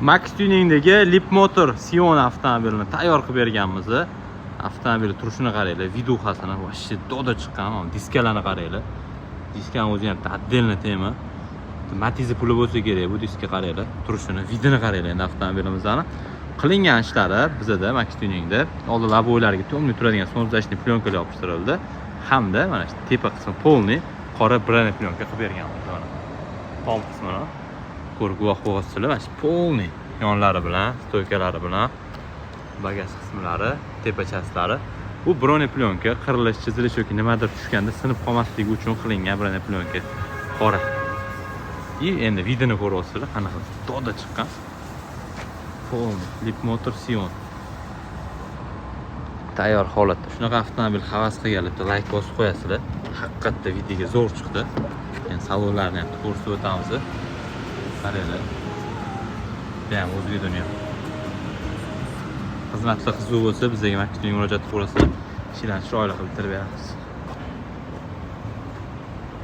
Max Tuningdagi Leapmotor Sion avtomobilini tayyor qilib berganmiz. Avtomobil turishini qaranglar, videoxasini voshcha doda chiqqan, diskalarni qaranglar. Diskaning o'zi ham отдельный tema. Matizi puli bo'lsa kerak bu diska qaranglar, turishini, vidini qaranglar. Endi avtomobilimizni qilingan ishlari bizda Max Tuningda oldi labo'ylariga to'g'ri turadigan sonzashli plyonkalar yopishtirildi. Hamda mana shu tepa qismi polniy qora bronli plyonka qilib berganmiz. Mana tom qismini ko'rib guvoh bo'lsizlar, mana shu polniy yonlari bilan, stoykalari bilan, bagaj qismlari, tepa chastlari. Bu bronli plyonka qirilish, chizilish yoki nimadir tushganda sinib qolmasligi uchun qilingan bronli plyonka. Qora. Endi vidini ko'ryapsizlar, qanaqa doda chiqqan. Polniy Leapmotor Sion. Tayyor holatda. Shunaqa avtomobil havas qilganlar, like bosib qo'yasizlar. Haqiqatda videoga zo'r chiqdi. Endi salonlarni ham ko'rsatib o'tamiz. Qaranglar. Ham o'zga dunyo. Xizmatlar qiziq bo'lsa bizga Max Tuning murojaat qilasizlar. Ishlarni chiroyli qilib bitirib beramiz.